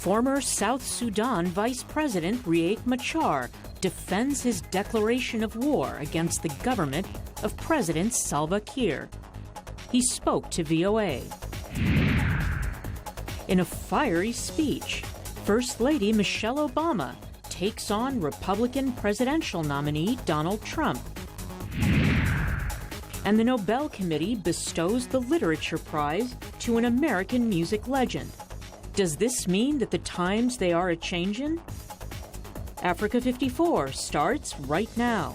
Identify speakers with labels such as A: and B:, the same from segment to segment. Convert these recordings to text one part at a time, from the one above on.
A: Former South Sudan Vice President Riek Machar defends his declaration of war against the government of President Salva Kiir. He spoke to VOA. In a fiery speech, First Lady Michelle Obama takes on Republican presidential nominee Donald Trump. And the Nobel Committee bestows the Literature Prize to an American music legend. Does this mean that the times they are a-changin'? Africa 54 starts right now.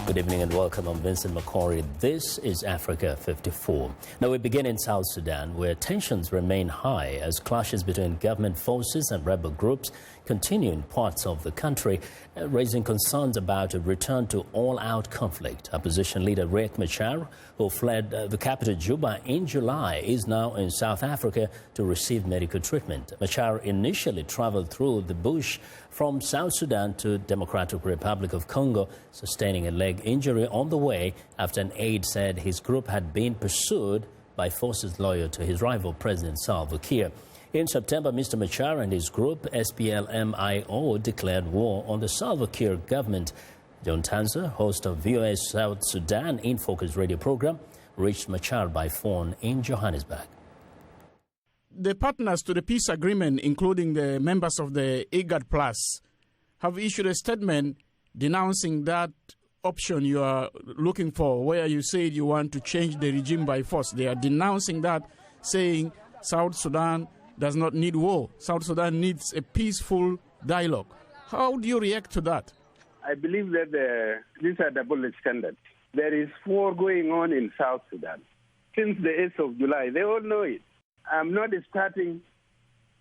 B: Good evening and welcome. I'm Vincent Makori. This is Africa 54. Now we begin in South Sudan, where tensions remain high as clashes between government forces and rebel groups continue in parts of the country, raising concerns about a return to all-out conflict. Opposition leader Riek Machar, who fled the capital Juba in July, is now in South Africa to receive medical treatment. Machar initially traveled through the bush from South Sudan to Democratic Republic of Congo, sustaining a leg injury on the way after an aide said his group had been pursued by forces loyal to his rival President Salva Kiir. In September, Mr. Machar and his group, SPLM-IO, declared war on the Salva Kiir government. John Tanzer, host of VOA's South Sudan In Focus radio program, reached Machar by phone in Johannesburg.
C: The partners to the peace agreement, including the members of the IGAD Plus, have issued a statement denouncing that option you are looking for, where you said you want to change the regime by force. They are denouncing that, saying South Sudan does not need war. South Sudan needs a peaceful dialogue. How do you react to that?
D: I believe that these are double standards. There is war going on in South Sudan since the 8th of July. They all know it. I'm not starting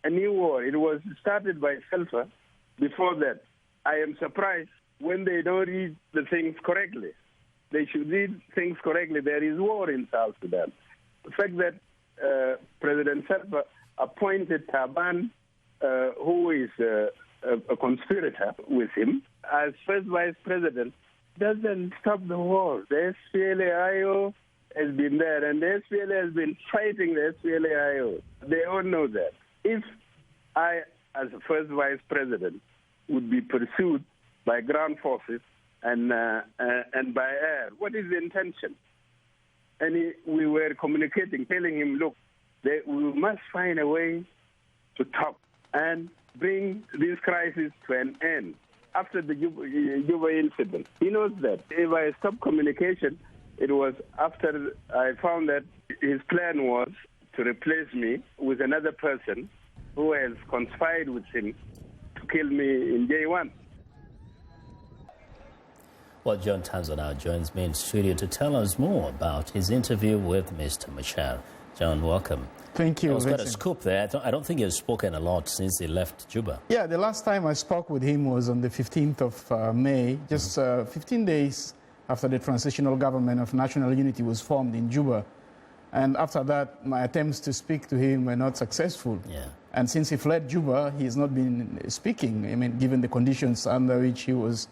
D: a new war. It was started by Salva before that. I am surprised when they don't read the things correctly. They should read things correctly. There is war in South Sudan. The fact that President Salva appointed Taban, who is a conspirator with him, as first vice president, doesn't stop the war. The SPLA-IO has been there, and the SPLA has been fighting the SPLA-IO. They all know that. If I, as a first vice president, would be pursued by ground forces and by air, what is the intention? And we were communicating, telling him, look, we must find a way to talk and bring this crisis to an end after the Juba incident. He knows that. If I stop communication, it was after I found that his plan was to replace me with another person who has conspired with him to kill me in J1.
B: Well, John Tanzer now joins me in studio to tell us more about his interview with Mr. Machar. John, welcome.
C: Thank you.
B: There was quite a scoop there. I don't think he's spoken a lot since he left Juba.
C: Yeah, the last time I spoke with him was on the 15th of May, just 15 days after the transitional government of national unity was formed in Juba. And after that, my attempts to speak to him were not successful.
B: Yeah.
C: And since he fled Juba, he has not been speaking. I mean, given the conditions under which he was,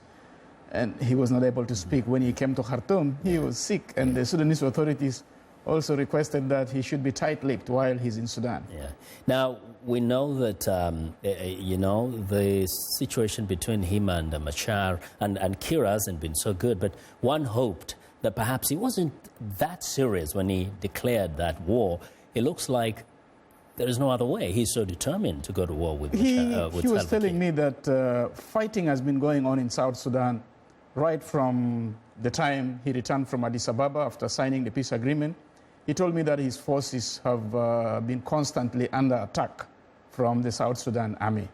C: and he was not able to speak. When he came to Khartoum, he was sick, and the Sudanese authorities also requested that he should be tight-lipped while he's in Sudan.
B: Yeah. Now, we know that, the situation between him and Machar and Kiir hasn't been so good, but one hoped that perhaps he wasn't that serious when he declared that war. It looks like there is no other way. He's so determined to go to war with Machar.
C: He was telling me that fighting has been going on in South Sudan right from the time he returned from Addis Ababa after signing the peace agreement. He told me that his forces have been constantly under attack from the South Sudan army.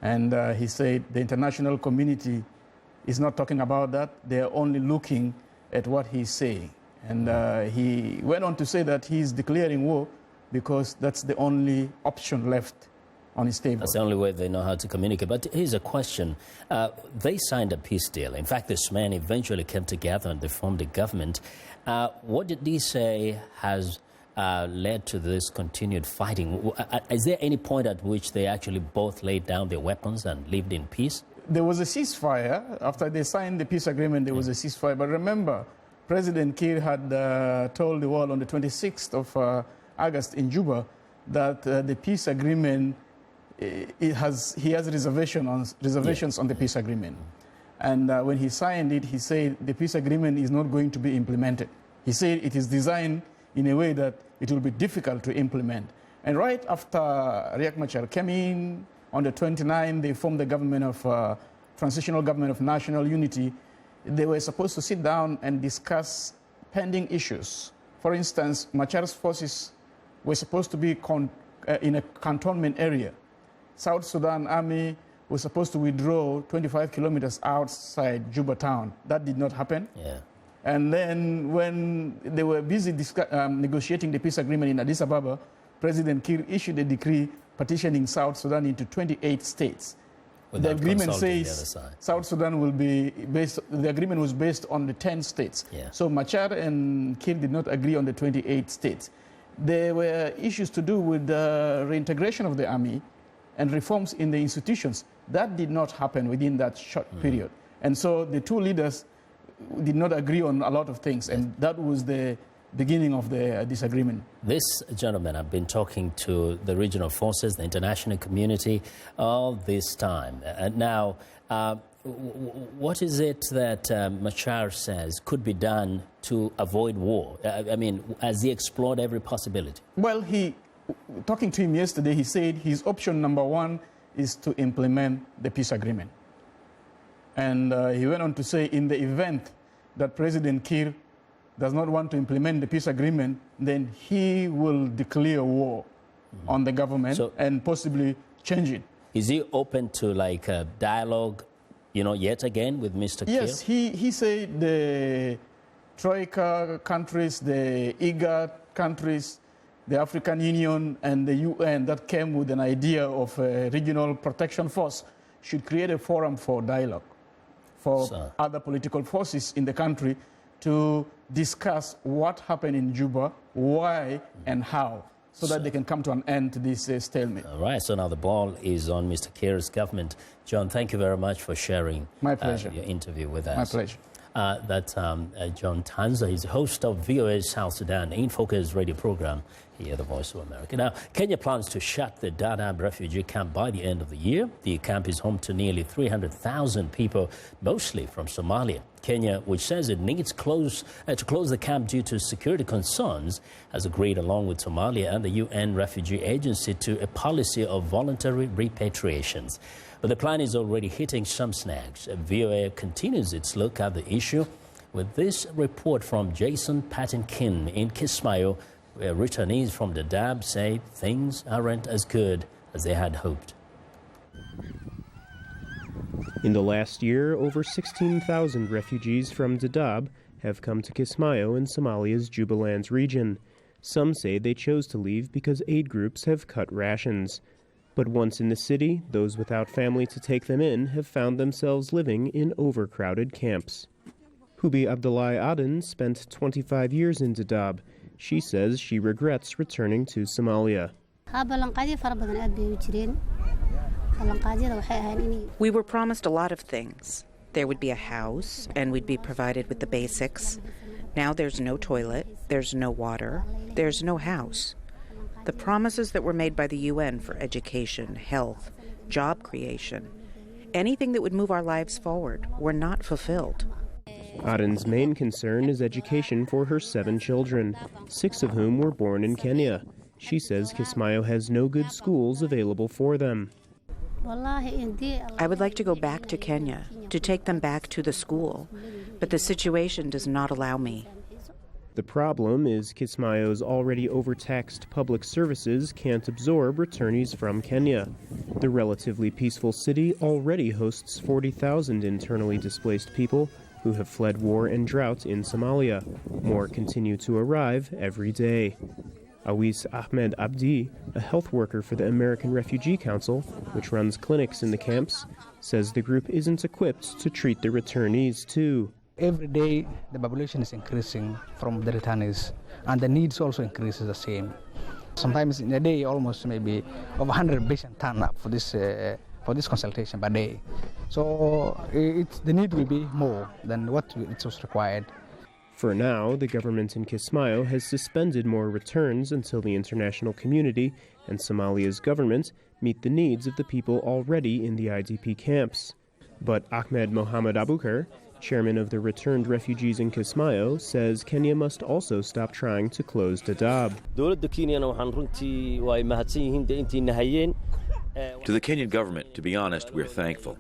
C: And he said the international community is not talking about that. They're only looking at what he's saying. And he went on to say that he's declaring war because that's the only option left on his table.
B: That's the only way they know how to communicate. But here's a question. They signed a peace deal. In fact, this man eventually came together and they formed a government. What did he say has led to this continued fighting? Is there any point at which they actually both laid down their weapons and lived in peace?
C: There was a ceasefire. After they signed the peace agreement, there was a ceasefire. But remember, President Kiir had told the world on the 26th of August in Juba that the peace agreement, he has reservations on the peace agreement. And when he signed it, he said the peace agreement is not going to be implemented. He said it is designed in a way that it will be difficult to implement. And right after Riek Machar came in on the 29th, they formed the government of transitional government of national unity. They were supposed to sit down and discuss pending issues. For instance, Machar's forces were supposed to be in a cantonment area. South Sudan Army was supposed to withdraw 25 kilometers outside Juba town. That did not happen.
B: Yeah.
C: And then when they were busy negotiating the peace agreement in Addis Ababa, President Kiir issued a decree partitioning South Sudan into 28 states. The agreement says South Sudan will be based, the agreement was based on the 10 states.
B: Yeah.
C: So Machar and Kiir did not agree on the 28 states. There were issues to do with the reintegration of the army and reforms in the institutions. That did not happen within that short period. And so the two leaders did not agree on a lot of things, and that was the beginning of the disagreement.
B: This gentleman, I've been talking to the regional forces, the international community, all this time. Now, what is it that Machar says could be done to avoid war? I mean, has he explored every possibility?
C: Well, talking to him yesterday, he said his option number one is to implement the peace agreement. And he went on to say, in the event that President Kiir does not want to implement the peace agreement, then he will declare war on the government and possibly change it.
B: Is he open to like a dialogue, yet again with Mr. Kiir?
C: Yes, he said the Troika countries, the IGAD countries, the African Union and the UN that came with an idea of a regional protection force should create a forum for dialogue for other political forces in the country to discuss what happened in Juba, why and how, so that they can come to an end to this stalemate.
B: All right, so now the ball is on Mr. Kiir's government. John, thank you very much for sharing
C: My pleasure.
B: Your interview with us.
C: My pleasure.
B: That's John Tanza. He's the host of VOA's South Sudan In Focus radio program here at the Voice of America. Now, Kenya plans to shut the Dadaab refugee camp by the end of the year. The camp is home to nearly 300,000 people, mostly from Somalia. Kenya, which says it needs to close the camp due to security concerns, has agreed along with Somalia and the UN Refugee Agency to a policy of voluntary repatriations. But the plan is already hitting some snags. VOA continues its look at the issue with this report from Jason Patton-Kin in Kismayo, where returnees from Dadaab say things aren't as good as they had hoped.
E: In the last year, over 16,000 refugees from Dadaab have come to Kismayo in Somalia's Jubaland region. Some say they chose to leave because aid groups have cut rations. But once in the city, those without family to take them in have found themselves living in overcrowded camps. Hubi Abdullahi Aden spent 25 years in Dadaab. She says she regrets returning to Somalia.
F: We were promised a lot of things. There would be a house, and we'd be provided with the basics. Now there's no toilet, there's no water, there's no house. The promises that were made by the UN for education, health, job creation, anything that would move our lives forward, were not fulfilled.
E: Aden's main concern is education for her 7 children, 6 of whom were born in Kenya. She says Kismayo has no good schools available for them.
F: I would like to go back to Kenya, to take them back to the school, but the situation does not allow me.
E: The problem is Kismayo's already overtaxed public services can't absorb returnees from Kenya. The relatively peaceful city already hosts 40,000 internally displaced people who have fled war and drought in Somalia. More continue to arrive every day. Awis Ahmed Abdi, a health worker for the American Refugee Council, which runs clinics in the camps, says the group isn't equipped to treat the returnees too.
G: Every day, the population is increasing from the returnees, and the needs also increases the same. Sometimes in a day, almost maybe over 100 patients turn up for this consultation per day. So the need will be more than what it was required.
E: For now, the government in Kismayo has suspended more returns until the international community and Somalia's government meet the needs of the people already in the IDP camps. But Ahmed Mohamed Abukar, chairman of the returned refugees in Kismayo, says Kenya must also stop trying to close Dadaab.
H: To the Kenyan government, to be honest, we're thankful.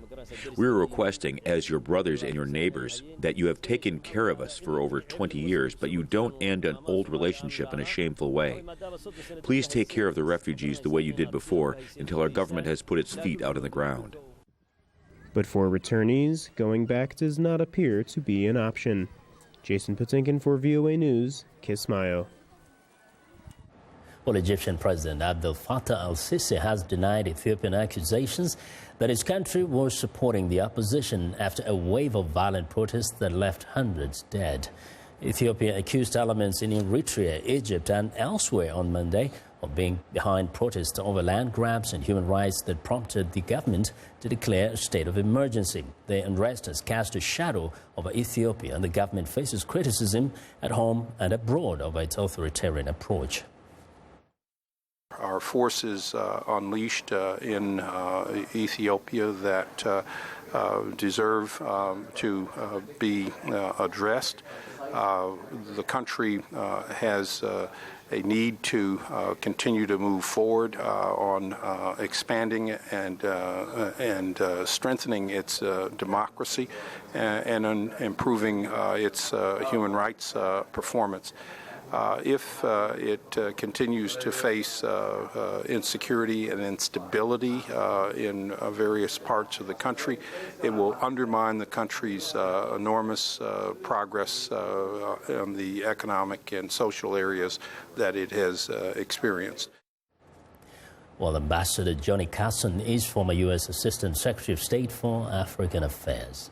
H: We're requesting, as your brothers and your neighbors, that you have taken care of us for over 20 years, but you don't end an old relationship in a shameful way. Please take care of the refugees the way you did before until our government has put its feet out on the ground.
E: But for returnees, going back does not appear to be an option. Jason Patinkin for VOA News, Kismayo.
B: Well, Egyptian President Abdel Fattah al-Sisi has denied Ethiopian accusations that his country was supporting the opposition after a wave of violent protests that left hundreds dead. Ethiopia accused elements in Eritrea, Egypt and elsewhere on Monday of being behind protests over land grabs and human rights that prompted the government to declare a state of emergency. The unrest has cast a shadow over Ethiopia, and the government faces criticism at home and abroad over its authoritarian approach.
I: Our forces unleashed in Ethiopia that deserve to be addressed. The country has a need to continue to move forward on expanding and strengthening its democracy and improving its human rights performance. If it continues to face insecurity and instability in various parts of the country, it will undermine the country's enormous progress in the economic and social areas that it has experienced.
B: Well, Ambassador Johnny Carson is former U.S. Assistant Secretary of State for African Affairs.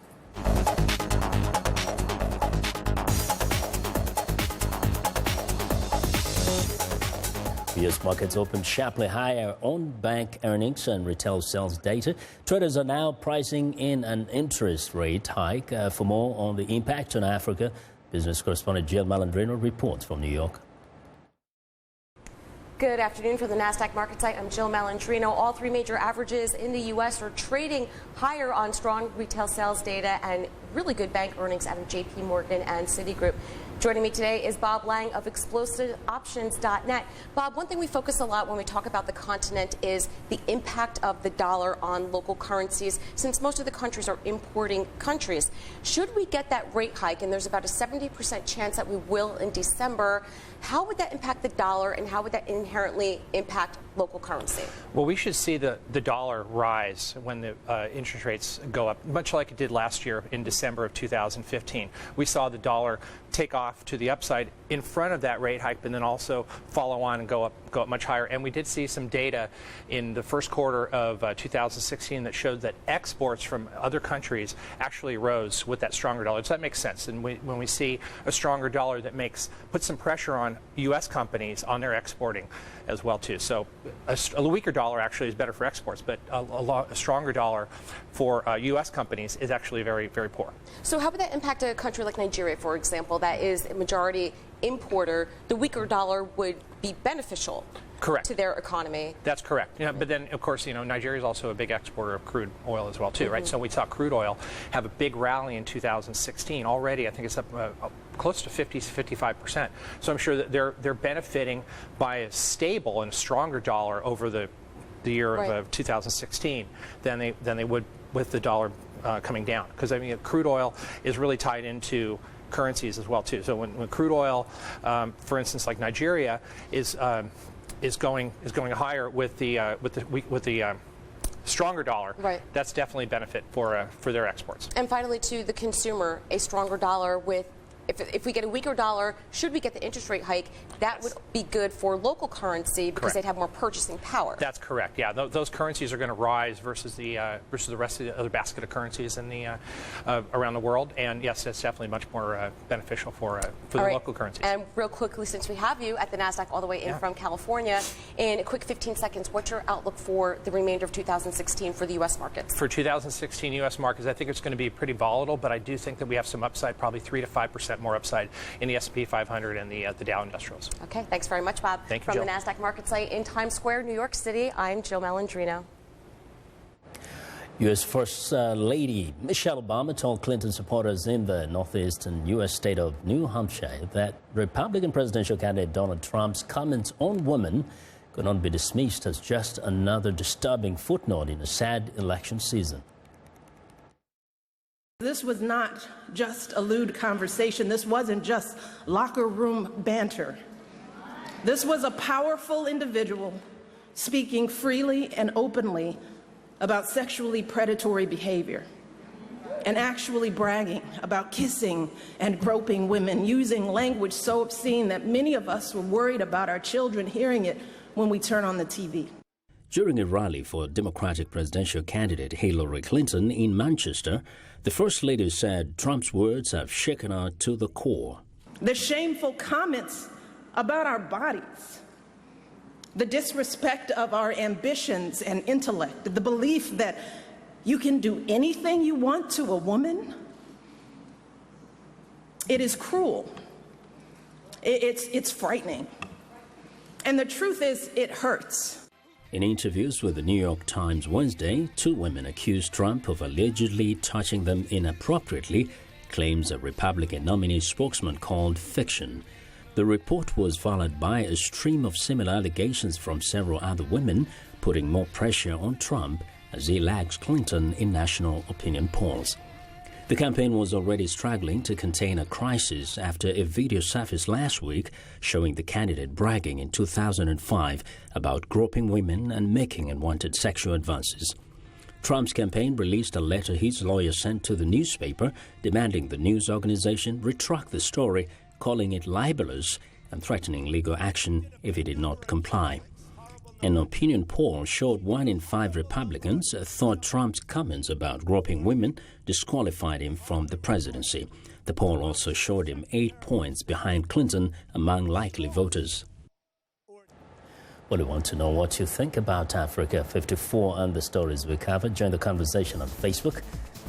B: U.S. markets opened sharply higher on bank earnings and retail sales data. Traders are now pricing in an interest rate hike. For more on the impact on Africa, business correspondent Jill Malandrino reports from New York.
J: Good afternoon from the NASDAQ market site. I'm Jill Malandrino. All three major averages in the U.S. are trading higher on strong retail sales data and really good bank earnings out of J.P. Morgan and Citigroup. Joining me today is Bob Lang of ExplosiveOptions.net. Bob, one thing we focus a lot when we talk about the continent is the impact of the dollar on local currencies, since most of the countries are importing countries. Should we get that rate hike, and there's about a 70% chance that we will in December, how would that impact the dollar and how would that inherently impact local currency?
K: Well, we should see the dollar rise when the interest rates go up, much like it did last year in December of 2015. We saw the dollar take off to the upside in front of that rate hike, but then also follow on and go up much higher. And we did see some data in the first quarter of 2016 that showed that exports from other countries actually rose with that stronger dollar. So that makes sense. And when we see a stronger dollar, that puts some pressure on U.S. companies on their exporting as well too. So a weaker dollar actually is better for exports, but a stronger dollar for U.S. companies is actually very, very poor.
J: So how would that impact a country like Nigeria, for example, that is a majority importer? The weaker dollar would be beneficial.
K: Correct.
J: To their economy.
K: That's correct. Yeah, but then, of course, Nigeria is also a big exporter of crude oil as well, too, right? So we saw crude oil have a big rally in 2016. Already, I think it's up close to 55%. So I'm sure that they're benefiting by a stable and stronger dollar over the year of 2016 than they would with the dollar coming down. Because, crude oil is really tied into currencies as well, too. So when crude oil, for instance, like Nigeria, is going higher with the stronger dollar,
J: right,
K: that's definitely a benefit for their exports.
J: And finally, to the consumer, a stronger dollar with. If we get a weaker dollar, should we get the interest rate hike, that would be good for local currency because they'd have more purchasing power.
K: That's correct. Yeah, those currencies are going to rise versus the rest of the other basket of currencies in the around the world. And yes, that's definitely much more beneficial for the local currencies.
J: And real quickly, since we have you at the NASDAQ all the way in from California, in a quick 15 seconds, what's your outlook for the remainder of 2016 for the U.S. markets?
K: For 2016 U.S. markets, I think it's going to be pretty volatile, but I do think that we have some upside, probably 3 to 5% 1% more upside in the S&P 500 and the Dow Industrials.
J: Okay, thanks very much, Bob.
K: Thank you,
J: From
K: Jill.
J: the NASDAQ market site in Times Square, New York City, I'm Jill Malandrino.
B: U.S. First Lady Michelle Obama told Clinton supporters in the northeastern U.S. state of New Hampshire that Republican presidential candidate Donald Trump's comments on women could not be dismissed as just another disturbing footnote in a sad election season.
L: This was not just a lewd conversation. This wasn't just locker room banter. This was a powerful individual speaking freely and openly about sexually predatory behavior and actually bragging about kissing and groping women, using language so obscene that many of us were worried about our children hearing it when we turn on the TV.
B: During a rally for Democratic presidential candidate Hillary Clinton in Manchester, the First Lady said Trump's words have shaken her to the core.
L: The shameful comments about our bodies, the disrespect of our ambitions and intellect, the belief that you can do anything you want to a woman, it is cruel. It's frightening. And the truth is, it hurts.
B: In interviews with the New York Times Wednesday, two women accused Trump of allegedly touching them inappropriately, claims a Republican nominee spokesman called fiction. The report was followed by a stream of similar allegations from several other women, putting more pressure on Trump as he lags Clinton in national opinion polls. The campaign was already struggling to contain a crisis after a video surfaced last week showing the candidate bragging in 2005 about groping women and making unwanted sexual advances. Trump's campaign released a letter his lawyer sent to the newspaper demanding the news organization retract the story, calling it libelous and threatening legal action if it did not comply. An opinion poll showed 1 in 5 Republicans thought Trump's comments about groping women disqualified him from the presidency. The poll also showed him 8 points behind Clinton among likely voters. Well, we want to know what you think about Africa 54 and the stories we covered. Join the conversation on Facebook.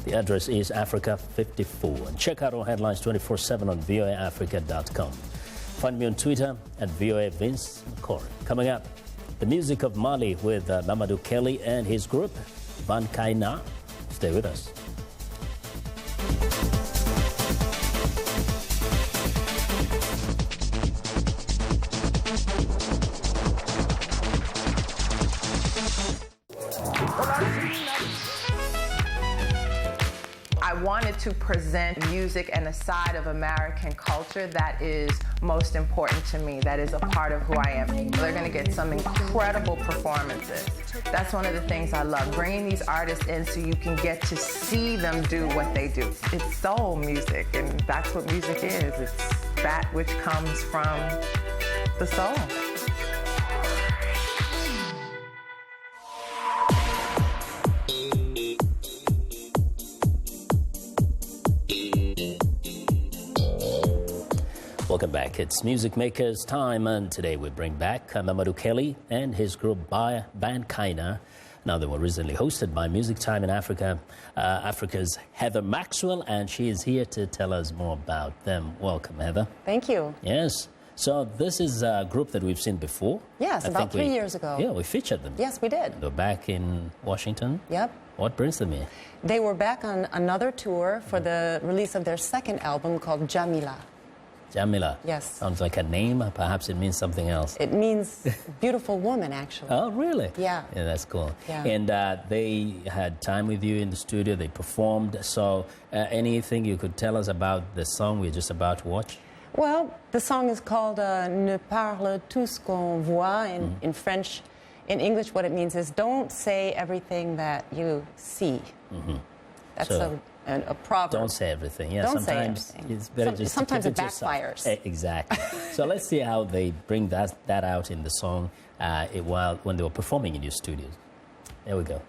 B: The address is Africa54. And check out our headlines 24/7 on voaafrica.com. Find me on Twitter at VOA Vince Makori. Coming up, the music of Mali with Mamadou Kelly and his group, Van Kaina. Stay with us.
M: I wanted to present music and a side of American culture that is most important to me, that is a part of who I am. They're going to get some incredible performances. That's one of the things I love, bringing these artists in so you can get to see them do what they do. It's soul music, and that's what music is. It's that which comes from the soul.
B: Welcome back. It's Music Makers time, and today we bring back Mamadou Kelly and his group Van Kaina. Now, they were recently hosted by Music Time in Africa, Africa's Heather Maxwell, and she is here to tell us more about them. Welcome, Heather.
N: Thank you.
B: Yes. So this is a group that we've seen before.
N: Yes, about 3 years ago.
B: Yeah, we featured them.
N: Yes, we did.
B: They're back in Washington.
N: Yep.
B: What brings them here?
N: They were back on another tour for the release of their second album called Jamila.
B: Jamila.
N: Yes.
B: Sounds like a name. Perhaps it means something else.
N: It means beautiful woman, actually.
B: Oh, really?
N: Yeah.
B: Yeah, that's cool.
N: Yeah.
B: And they had time with you in the studio. They performed. So anything you could tell us about the song we're just about to watch?
N: Well, the song is called Ne parle tout ce qu'on voit in French. In English, what it means is don't say everything that you see.
B: Mm-hmm.
N: That's a proverb.
B: Don't say everything. Yeah,
N: don't
B: sometimes
N: say everything.
B: It's better just
N: sometimes
B: to
N: it
B: keep
N: backfires.
B: Exactly. So let's see how they bring that out in the song when they were performing in your studios. There we go.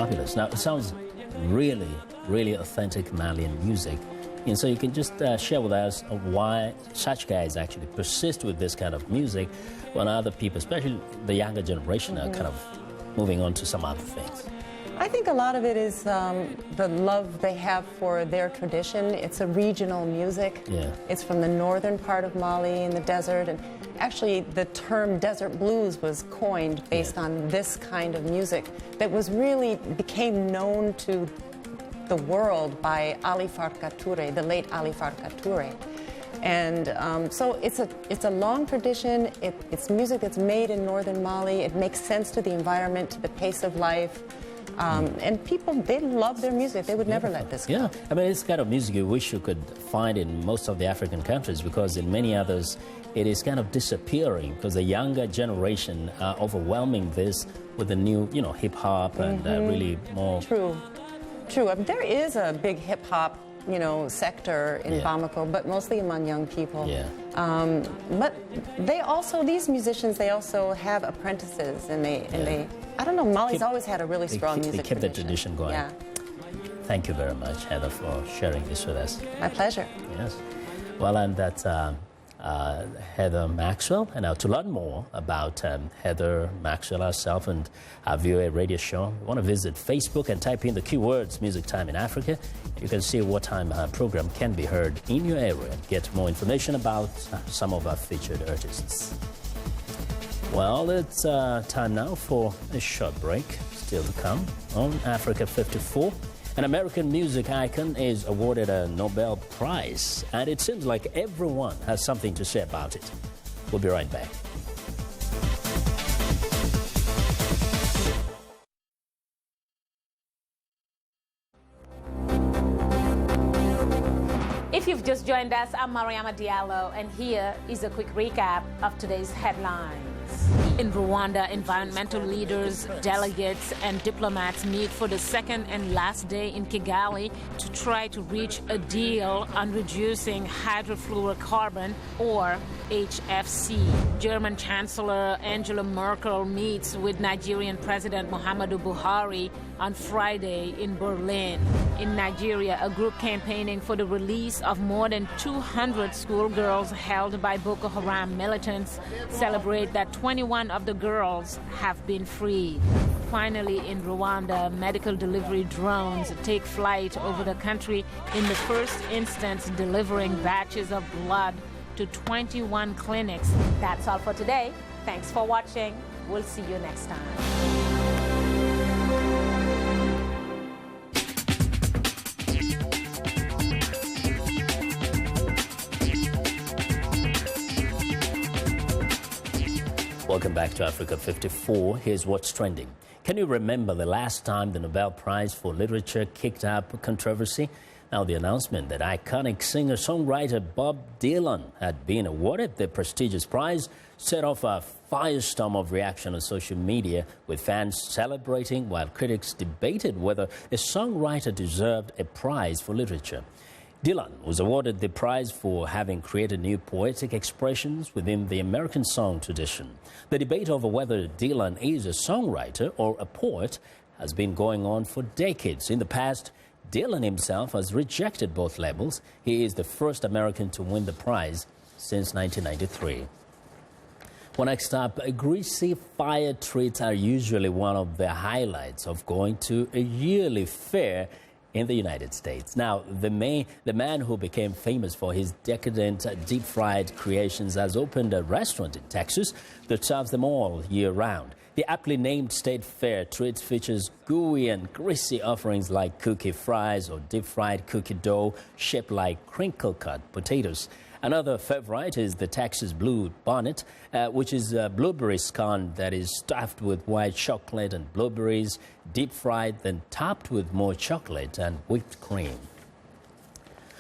B: fabulous. Now, it sounds really, really authentic Malian music. And so you can just share with us why such guys actually persist with this kind of music when other people, especially the younger generation, are kind of moving on to some other things.
N: I think a lot of it is the love they have for their tradition. It's a regional music.
B: Yeah.
N: It's from the northern part of Mali in the desert. And actually, the term desert blues was coined based on this kind of music that became known to the world by Ali Farka Touré, the late Ali Farka Touré. And so it's a long tradition. It's music that's made in northern Mali. It makes sense to the environment, to the pace of life. And people, they love their music. They would never let this go.
B: Yeah, I mean, it's kind of music you wish you could find in most of the African countries, because in many others it is kind of disappearing because the younger generation are overwhelming this with the new, hip-hop and really more...
N: True. There is a big hip-hop, sector in Bamako, but mostly among young people.
B: Yeah.
N: But these musicians, they also have apprentices, and they I don't know, Mali's always had a really strong music
B: tradition. They keep the tradition going.
N: Yeah.
B: Thank you very much, Heather, for sharing this with us.
N: My pleasure.
B: Yes. Well, and that's Heather Maxwell. And now to learn more about Heather Maxwell herself and our VOA radio show, you want to visit Facebook and type in the keywords Music Time in Africa. You can see what time our program can be heard in your area and get more information about some of our featured artists. Well, it's time now for a short break. Still to come on Africa 54. An American music icon is awarded a Nobel Prize, and it seems like everyone has something to say about it. We'll be right back.
O: If you've just joined us, I'm Mariama Diallo, and here is a quick recap of today's headlines. In Rwanda, environmental leaders, delegates, and diplomats meet for the second and last day in Kigali to try to reach a deal on reducing hydrofluorocarbon, or HFC. German Chancellor Angela Merkel meets with Nigerian President Muhammadu Buhari on Friday in Berlin. In Nigeria, a group campaigning for the release of more than 200 schoolgirls held by Boko Haram militants celebrate that 21 of the girls have been freed. Finally, in Rwanda, medical delivery drones take flight over the country, in the first instance delivering batches of blood to 21 clinics. That's all for today. Thanks for watching. We'll see you next time.
B: Welcome back to Africa 54. Here's what's trending. Can you remember the last time the Nobel Prize for Literature kicked up controversy? Now, the announcement that iconic singer-songwriter Bob Dylan had been awarded the prestigious prize set off a firestorm of reaction on social media, with fans celebrating while critics debated whether a songwriter deserved a prize for literature. Dylan was awarded the prize for having created new poetic expressions within the American song tradition. The debate over whether Dylan is a songwriter or a poet has been going on for decades. In the past, Dylan himself has rejected both labels. He is the first American to win the prize since 1993. Well, next up, greasy fire treats are usually one of the highlights of going to a yearly fair in the United States. Now, the man who became famous for his decadent deep-fried creations has opened a restaurant in Texas that serves them all year round. The aptly named State Fair treats features gooey and greasy offerings like cookie fries or deep-fried cookie dough shaped like crinkle-cut potatoes. Another favorite is the Texas Blue Bonnet, which is a blueberry scone that is stuffed with white chocolate and blueberries, deep-fried, then topped with more chocolate and whipped cream.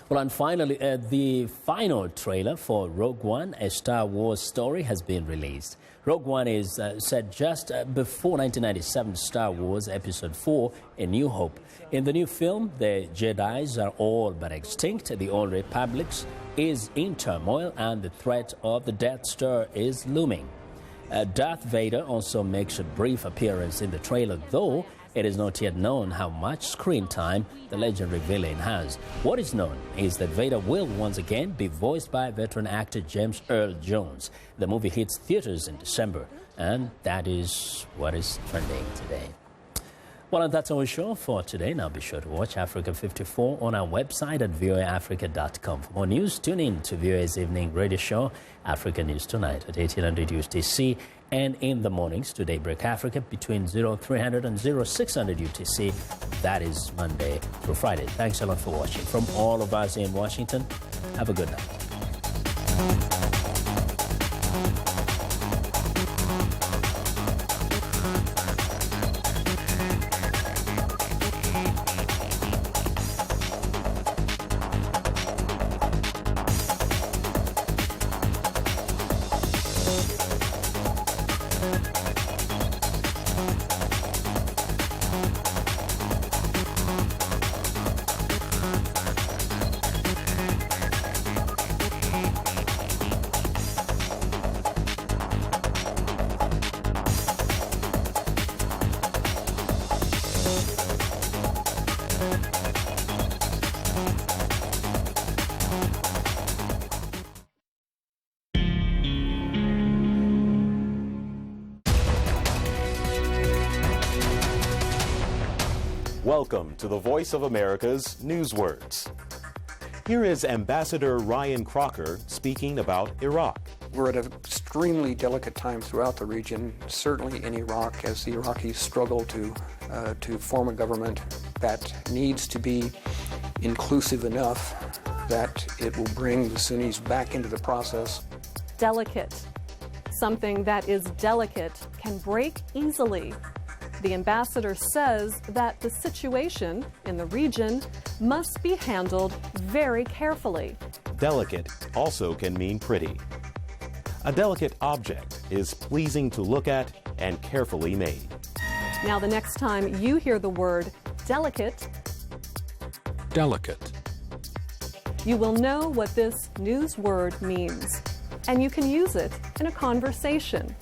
B: Well, and finally, the final trailer for Rogue One, a Star Wars story, has been released. Rogue One is set just before 1997 Star Wars Episode 4, A New Hope. In the new film, the Jedis are all but extinct, the Old Republic is in turmoil, and the threat of the Death Star is looming. Darth Vader also makes a brief appearance in the trailer, though It is not yet known how much screen time the legendary villain has. What is known is that Vader will once again be voiced by veteran actor James Earl Jones. The movie hits theaters in December, and that is what is trending today. Well, and that's our show for today. Now be sure to watch Africa 54 on our website at voaafrica.com. For more news, tune in to VOA's evening radio show, Africa News Tonight at 1800 UTC, and in the mornings to Daybreak Africa between 0300 and 0600 UTC. That is Monday through Friday. Thanks a lot for watching. From all of us in Washington, have a good night.
P: Welcome to the Voice of America's Newswords. Here is Ambassador Ryan Crocker speaking about Iraq.
Q: We're at an extremely delicate time throughout the region, certainly in Iraq, as the Iraqis struggle to form a government that needs to be inclusive enough that it will bring the Sunnis back into the process.
R: Delicate. Something that is delicate can break easily. The ambassador says that the situation in the region must be handled very carefully.
P: Delicate also can mean pretty. A delicate object is pleasing to look at and carefully made.
R: Now, the next time you hear the word delicate, you will know what this news word means, and you can use it in a conversation.